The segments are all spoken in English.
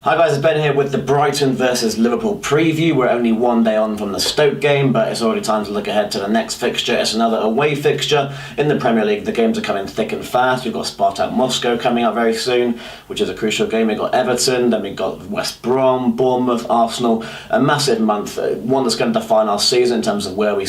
Hi guys, it's Ben here with the Brighton versus Liverpool preview. We're only one day on from the Stoke game, but it's already time to look ahead to the next fixture. It's another away fixture in the Premier League. The games are coming thick and fast. We've got Spartak Moscow coming up very soon, which is a crucial game. We've got Everton, then we've got West Brom, Bournemouth, Arsenal. A massive month, one that's going to define our season in terms of where we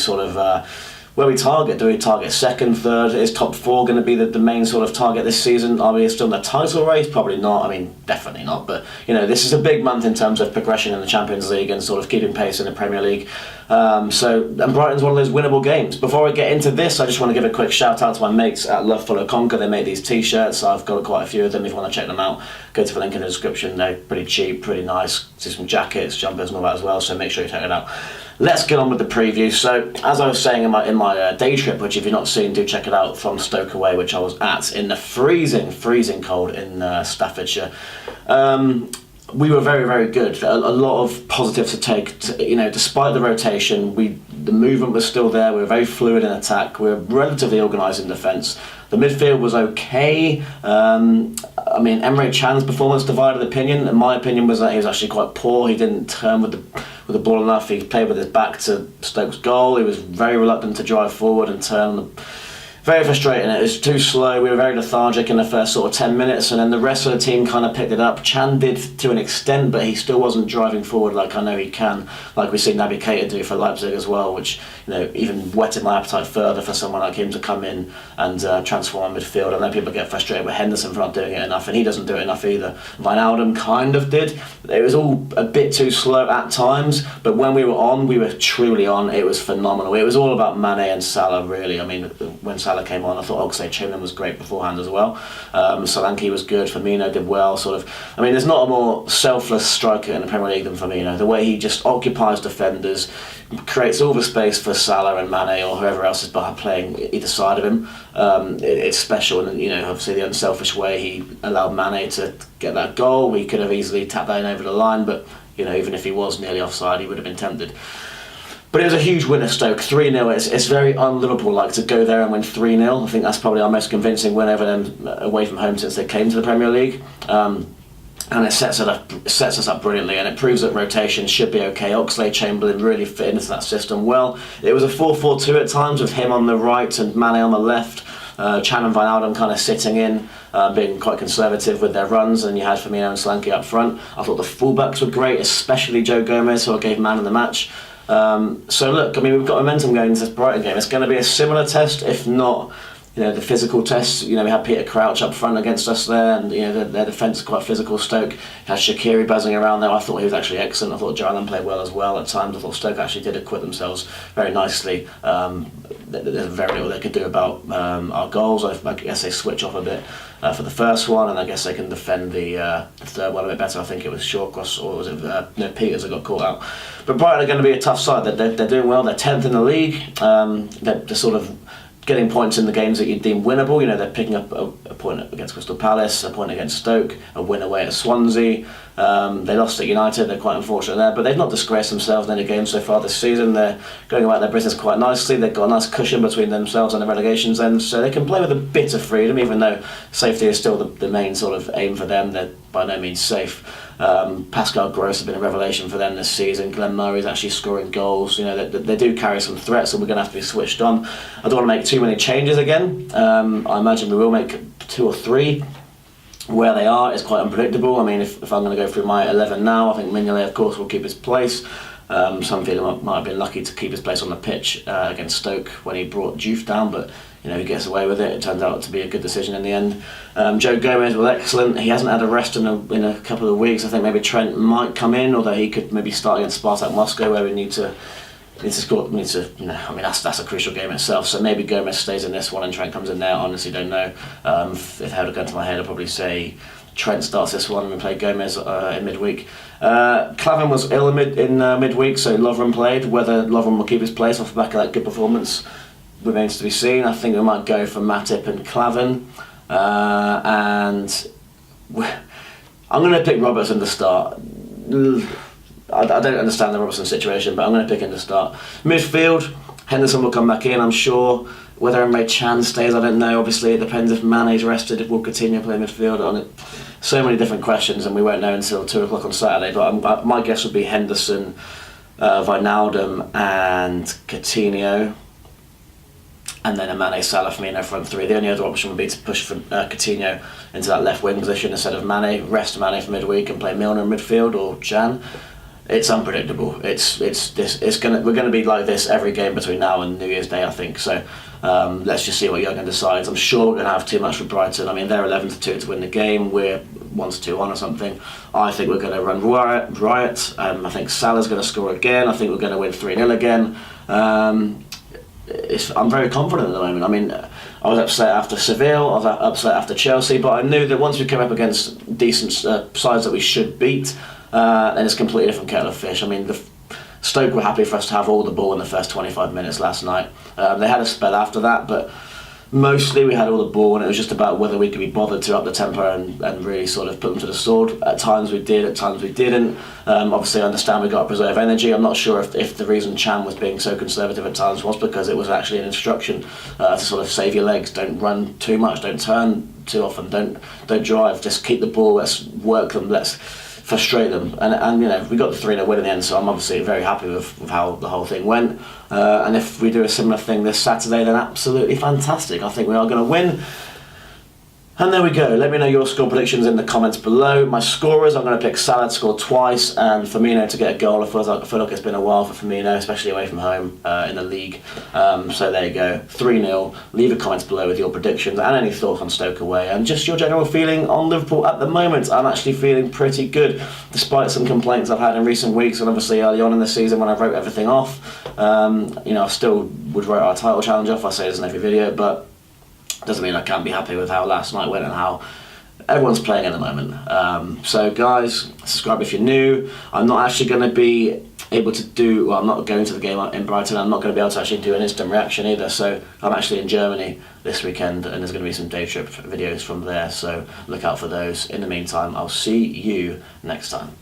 where we target. Do we target second, third? Is top four going to be the main sort of target this season? Are we still in the title race? Probably not. I mean, definitely not. But, you know, this is a big month in terms of progression in the Champions League and sort of keeping pace in the Premier League. And Brighton's one of those winnable games. Before I get into this, I just want to give a quick shout out to my mates at Love Follow Conquer. They make these t-shirts. I've got quite a few of them. If you want to check them out, go to the link in the description. They're pretty cheap, pretty nice. See some jackets, jumpers and all that as well, so make sure you check it out. Let's get on with the preview. So, as I was saying in my day trip, which if you've not seen, do check it out, from Stoke away, which I was at in the freezing cold in Staffordshire. We were very, very good. A lot of positives to take. Despite the rotation, the movement was still there. We were very fluid in attack. We were relatively organised in defence. The midfield was okay. Emre Can's performance divided opinion. And my opinion was that he was actually quite poor. He didn't turn with the ball enough. He played with his back to Stoke's goal. He was very reluctant to drive forward and turn. Very frustrating. It was too slow. We were very lethargic in the first sort of 10 minutes, and then the rest of the team kind of picked it up. Can did to an extent, but he still wasn't driving forward like I know he can, like we've seen Naby Keita do for Leipzig as well, which even whetted my appetite further for someone like him to come in and transform midfield. I know people get frustrated with Henderson for not doing it enough, and he doesn't do it enough either. Wijnaldum kind of did. It was all a bit too slow at times, but when we were on, we were truly on. It was phenomenal. It was all about Mane and Salah, really. I mean, when Salah came on, I thought Oxlade-Chamberlain was great beforehand as well. Solanke was good. Firmino did well. There's not a more selfless striker in the Premier League than Firmino. The way he just occupies defenders, creates all the space for Salah and Mane or whoever else is playing either side of him. It's special, and obviously the unselfish way he allowed Mane to get that goal. We could have easily tapped that in over the line, but even if he was nearly offside, he would have been tempted. But it was a huge win at Stoke, 3-0. It's very un-Liverpool-like to go there and win 3-0. I think that's probably our most convincing win over them away from home since they came to the Premier League. And it sets us up brilliantly, and it proves that rotation should be okay. Oxlade-Chamberlain really fit into that system well. It was a 4-4-2 at times, with him on the right and Mane on the left. Can and Wijnaldum kind of sitting in, being quite conservative with their runs, and you had Firmino and Solanke up front. I thought the fullbacks were great, especially Joe Gomez, who I gave man of the match. So look, we've got momentum going into this Brighton game. It's going to be a similar test, if not the physical test. We had Peter Crouch up front against us there, and their defence is quite physical. Stoke had Shaqiri buzzing around there. I thought he was actually excellent. I thought Jalen played well as well at times. I thought Stoke actually did acquit themselves very nicely. There's very little they could do about our goals. I guess they switch off a bit for the first one, and I guess they can defend the third one a bit better. I think it was Shawcross, or was it Peters that got caught out. But Brighton are going to be a tough side. They're doing well. They're 10th in the league. They're sort of getting points in the games that you deem winnable. They're picking up a point against Crystal Palace, a point against Stoke, a win away at Swansea. They lost at United. They're quite unfortunate there, but they've not disgraced themselves in any game so far this season. They're going about their business quite nicely. They've got a nice cushion between themselves and the relegation zone, so they can play with a bit of freedom, even though safety is still the main sort of aim for them. They're by no means safe. Pascal Gross has been a revelation for them this season. Glenn Murray's actually scoring goals. They do carry some threats, and we're going to have to be switched on. I don't want to make too many changes again. I imagine we will make 2 or 3. Where they are is quite unpredictable. If I'm going to go through my 11 now, I think Mignolet, of course, will keep his place. Some feel he might have been lucky to keep his place on the pitch against Stoke when he brought Juve down, but he gets away with it. It turns out to be a good decision in the end. Joe Gomez was excellent. He hasn't had a rest in a couple of weeks. I think maybe Trent might come in, although he could maybe start against Spartak Moscow, where we need to score. That's a crucial game itself. So maybe Gomez stays in this one and Trent comes in there. I honestly don't know. If I had a gun to my head, I'd probably say Trent starts this one and we play Gomez in midweek. Klavan was ill in midweek, so Lovren played. Whether Lovren will keep his place off the back of that good performance remains to be seen. I think we might go for Matip and Klavan, and I'm going to pick Robertson to start. I don't understand the Robertson situation, but I'm going to pick him to start. Midfield, Henderson will come back in, I'm sure. Whether Emre Can stays, I don't know. Obviously, it depends if Mane's rested, if will Coutinho play midfield on it. so many different questions, and we won't know until 2 o'clock on Saturday. But my guess would be Henderson, Wijnaldum, and Coutinho. And then a Mane, Salah, Firmino front three. The only other option would be to push for Coutinho into that left wing position instead of Mane, rest Mane for midweek and play Milner in midfield or Jan. It's unpredictable. We're gonna be like this every game between now and New Year's Day, I think. So let's just see what Jurgen decides. I'm sure we're gonna have too much for Brighton. I mean, they're 11-2 to win the game. We're 1-2 on or something. I think we're gonna run riot. I think Salah's gonna score again. I think we're gonna win 3-0 again. I'm very confident at the moment. I mean, I was upset after Seville, I was upset after Chelsea, but I knew that once we came up against decent sides that we should beat, then it's a completely different kettle of fish. I mean, Stoke were happy for us to have all the ball in the first 25 minutes last night. They had a spell after that, but mostly we had all the ball, and it was just about whether we could be bothered to up the tempo and really sort of put them to the sword. At times we did, at times we didn't. Obviously I understand we've got to preserve energy. I'm not sure if the reason Chan was being so conservative at times was because it was actually an instruction to sort of save your legs. Don't run too much, don't turn too often, don't drive, just keep the ball, let's work them, let's frustrate them, and you know, we got the 3-0 win in the end, so I'm obviously very happy with how the whole thing went, and if we do a similar thing this Saturday, then absolutely fantastic. I think we are going to win. And there we go. Let me know your score predictions in the comments below. My scorers, I'm going to pick Salah to score twice and Firmino to get a goal. I feel like it's been a while for Firmino, especially away from home in the league. So there you go, 3-0. Leave a comment below with your predictions and any thoughts on Stoke away and just your general feeling on Liverpool at the moment. I'm actually feeling pretty good, despite some complaints I've had in recent weeks, and obviously early on in the season when I wrote everything off. You know, I still would write our title challenge off. I say this in every video, but doesn't mean I can't be happy with how last night went and how everyone's playing at the moment. So guys, subscribe if you're new. I'm not actually going to be able to do, well, I'm not going to the game in Brighton. I'm not going to be able to actually do an instant reaction either. So I'm actually in Germany this weekend, and there's going to be some day trip videos from there. So look out for those. In the meantime, I'll see you next time.